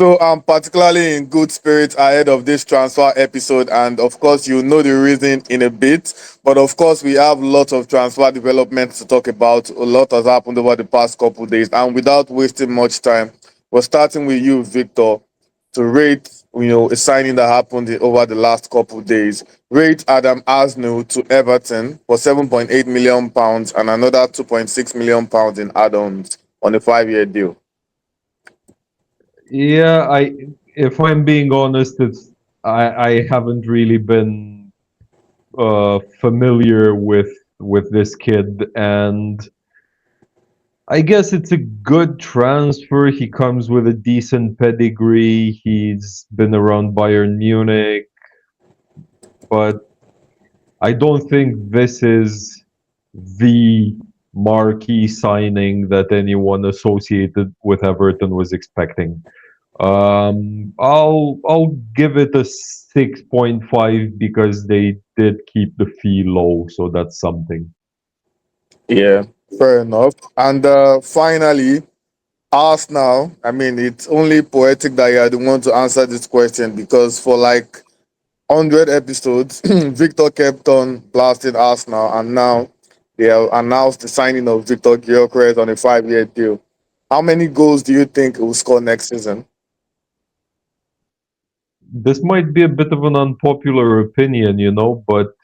So I'm particularly in good spirits ahead of this transfer episode, and of course, you know the reason in a bit. But of course, we have lots of transfer developments to talk about. A lot has happened over the past couple days, and without wasting much time, we're starting with you, Victor, to rate a signing that happened over the last couple days. Rate Adam Arsenal to Everton for £7.8 million and another £2.6 million in add-ons on a 5-year deal. Yeah, if I'm being honest, I haven't really been familiar with this kid, and I guess it's a good transfer. He comes with a decent pedigree. He's been around Bayern Munich, but I don't think this is the marquee signing that anyone associated with Everton was expecting. I'll give it a 6.5 because they did keep the fee low, so that's something. Yeah, fair enough. And finally, Arsenal. I mean, it's only poetic that you are the one to answer this question because for like 100 episodes, Victor kept on blasting Arsenal, and now they have announced the signing of Victor Gyokores on a 5-year deal. How many goals do you think he will score next season? This might be a bit of an unpopular opinion, but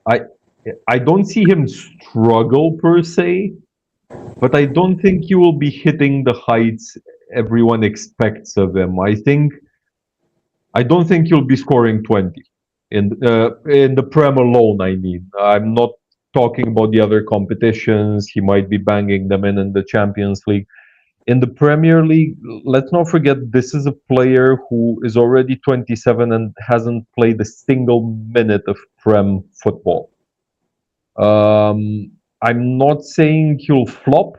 I don't see him struggle per se, but I don't think he will be hitting the heights everyone expects of him. I don't think he'll be scoring 20 in the Prem alone. I mean, I'm not talking about the other competitions. He might be banging them in the Champions League. In the Premier League, let's not forget this is a player who is already 27 and hasn't played a single minute of Prem football. I'm not saying he'll flop,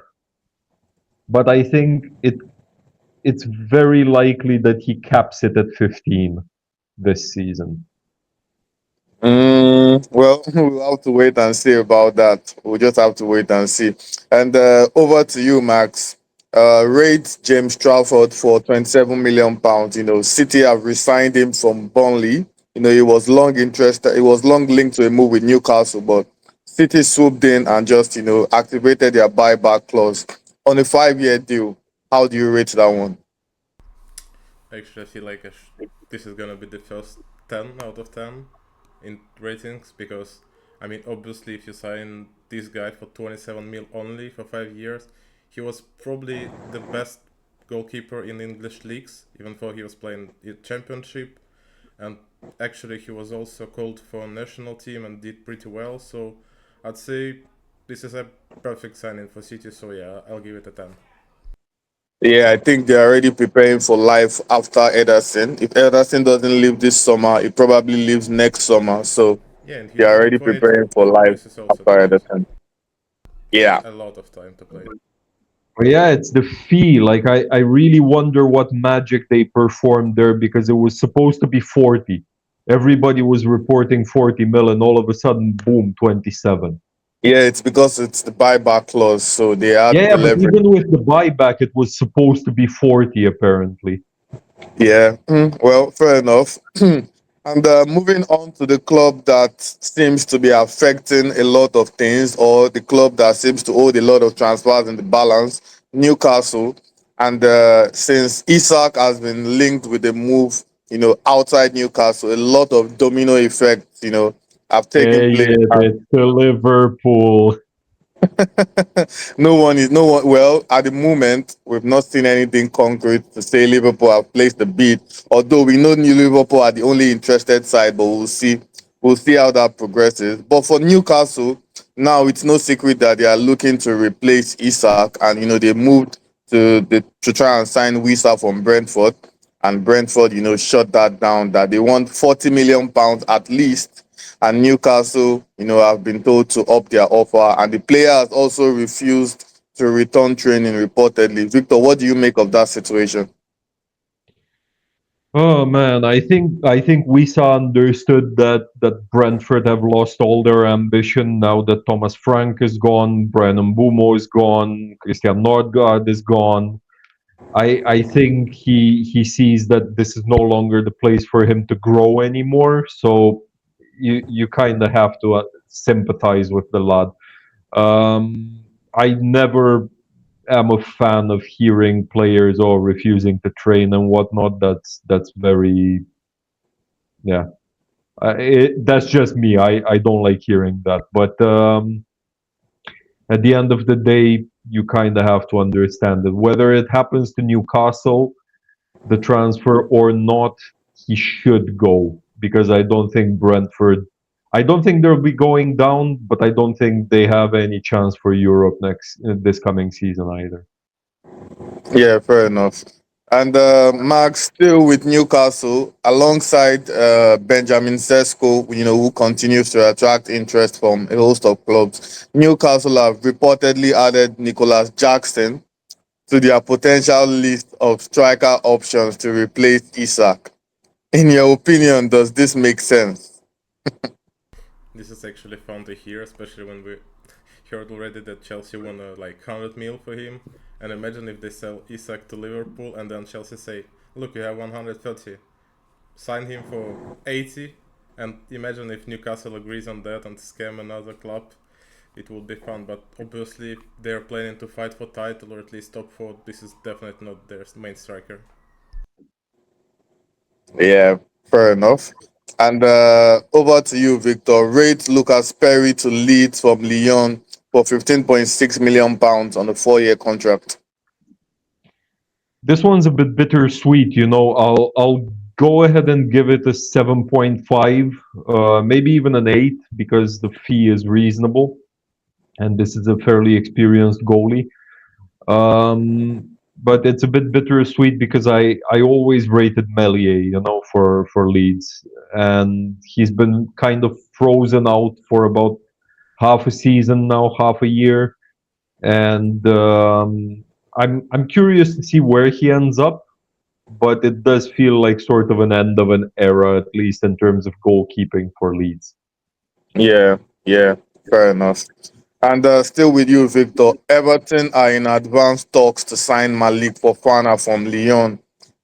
but I think it's very likely that he caps it at 15 this season. Well, we'll have to wait and see about that. We'll just have to wait and see. And over to you, Max. Rate James Trafford for £27 million. City have resigned him from Burnley. He was long interested. He was long linked to a move with Newcastle, but City swooped in and just activated their buyback clause on a 5-year deal. How do you rate that one? Actually, I feel like this is gonna be the first 10 out of 10 in ratings because, I mean, obviously, if you sign this guy for 27 mil only for 5 years, he was probably the best goalkeeper in English leagues, even though he was playing in Championship, and actually he was also called for national team and did pretty well. So I'd say this is a perfect signing for City. So yeah, I'll give it a 10. Yeah, I think they're already preparing for life after Ederson. If Ederson doesn't leave this summer, he probably leaves next summer. So Yeah, and he's they're gonna already play preparing for for both life places also, after to be honest. Ederson. He has Yeah. a lot of time to play. But yeah, it's the fee. Like I really wonder what magic they performed there because it was supposed to be 40. Everybody was reporting 40 mil, and all of a sudden, boom, 27. Yeah, it's because it's the buyback clause. So they Yeah, had yeah, the but leverage. even with the buyback, it was supposed to be 40 apparently. Yeah, well, fair enough. And moving on to the club that seems to be affecting a lot of things, or the club that seems to hold a lot of transfers in the balance, Newcastle. And since Isak has been linked with the move, outside Newcastle, a lot of domino effects, have taken Hey, place. it's the Liverpool. No one. Well, at the moment, we've not seen anything concrete to say Liverpool have placed the bid. Although we know New Liverpool are the only interested side, but we'll see. We'll see how that progresses. But for Newcastle, now it's no secret that they are looking to replace Isak, and they moved to try and sign Wisa from Brentford, and Brentford, shut that down. That they want £40 million at least, and Newcastle, have been told to up their offer, and the player has also refused to return training reportedly. Victor, what do you make of that situation? Oh man, I think Wisa understood that Brentford have lost all their ambition now that Thomas Frank is gone, Brian Mbumo is gone, Christian Nordgaard is gone. I think he sees that this is no longer the place for him to grow anymore. So you kind of have to sympathize with the lad. I never am a fan of hearing players or refusing to train and whatnot. That's very, yeah. That's just me. I don't like hearing that. But at the end of the day, you kind of have to understand that whether it happens to Newcastle, the transfer or not, he should go because I don't think Brentford. I don't think they'll be going down, but I don't think they have any chance for Europe next this coming season either. Yeah, fair enough. And Max still with Newcastle alongside Benjamin Sesko, who continues to attract interest from a host of clubs. Newcastle have reportedly added Nicholas Jackson to their potential list of striker options to replace Isak. In your opinion, does this make sense? This is actually fun to hear, especially when we heard already that Chelsea won like 100 mil for him. And imagine if they sell Isak to Liverpool and then Chelsea say, look, you have 130, sign him for 80. And imagine if Newcastle agrees on that and scam another club. It would be fun, but obviously if they're planning to fight for title or at least top 4, this is definitely not their main striker. Yeah, fair enough. And over to you, Victor. Rate Lucas Perry to Leeds from Lyon for £15.6 million on a 4-year contract. This one's a bit bittersweet, you know. I'll go ahead and give it a 7.5, maybe even an 8 because the fee is reasonable and this is a fairly experienced goalie. But it's a bit bittersweet because I always rated Melier, you know, for Leeds, and he's been kind of frozen out for about half a season now, half a year, and I'm curious to see where he ends up. But it does feel like sort of an end of an era, at least in terms of goalkeeping for Leeds. Yeah, yeah, fair enough. And still with you, Victor. Everton are in advanced talks to sign Malik Fofana from Lyon.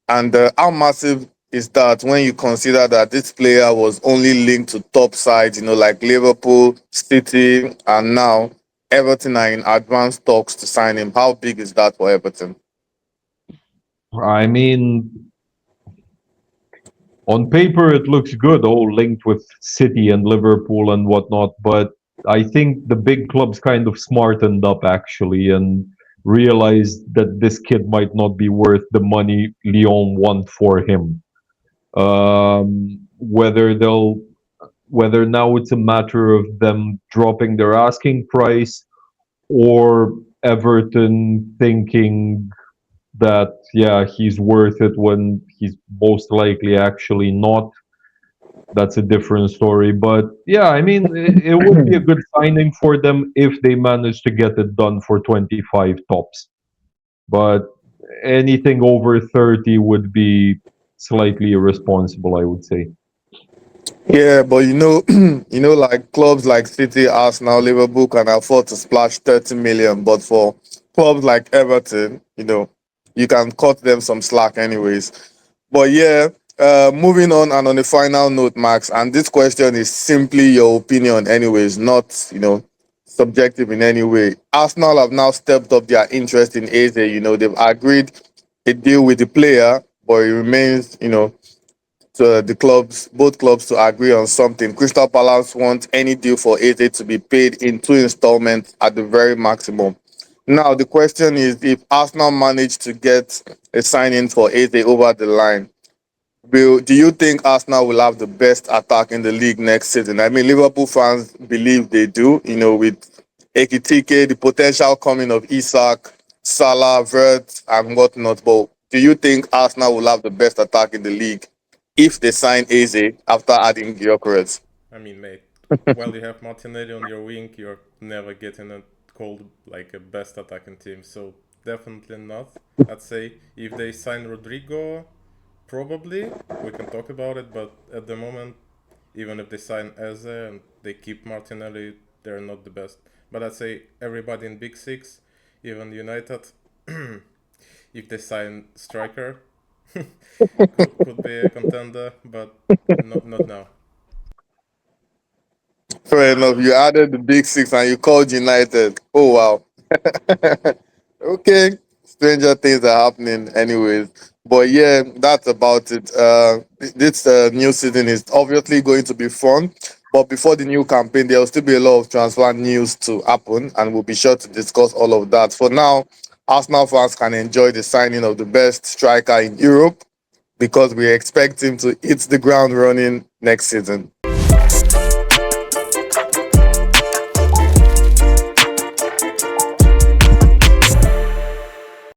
And how massive is that when you consider that this player was only linked to top sides, like Liverpool, City, and now Everton are in advanced talks to sign him? How big is that for Everton? I mean, on paper it looks good, all linked with City and Liverpool and whatnot, but I think the big clubs kind of smartened up actually and realized that this kid might not be worth the money Lyon want for him. Whether they'll whether now it's a matter of them dropping their asking price or Everton thinking that yeah he's worth it when he's most likely actually not. That's a different story. But yeah, I mean, it would be a good signing for them if they manage to get it done for 25 tops. But anything over 30 would be slightly irresponsible, I would say. Yeah, but like clubs like City, Arsenal, Liverpool can afford to splash 30 million. But for clubs like Everton, you can cut them some slack anyways. But yeah, moving on and on a final note, Max, and this question is simply your opinion, anyways, not subjective in any way. Arsenal have now stepped up their interest in Eze. They've agreed a deal with the player, but it remains, to both clubs to agree on something. Crystal Palace want any deal for Eze to be paid in 2 installments at the very maximum. Now, the question is if Arsenal manage to get a signing for Eze over the line, do you think Arsenal will have the best attack in the league next season? I mean, Liverpool fans believe they do, with Ekitike, the potential coming of Isak, Salah, Vert, and whatnot. But do you think Arsenal will have the best attack in the league if they sign Eze after adding Gyokores? I mean, mate, while you have Martinelli on your wing, you're never getting a called like a best attacking team. So definitely not. I'd say if they sign Rodrigo, probably we can talk about it. But at the moment, even if they sign Eze and they keep Martinelli, they're not the best. But I'd say everybody in Big Six, even United, if they sign striker, could be a contender, but not now. Fair enough. You added the big six and you called United. Oh wow. Okay. Stranger things are happening anyways. But yeah, that's about it. This new season is obviously going to be fun. But before the new campaign, there will still be a lot of transfer news to happen, and we'll be sure to discuss all of that. For now, Arsenal fans can enjoy the signing of the best striker in Europe because we expect him to hit the ground running next season.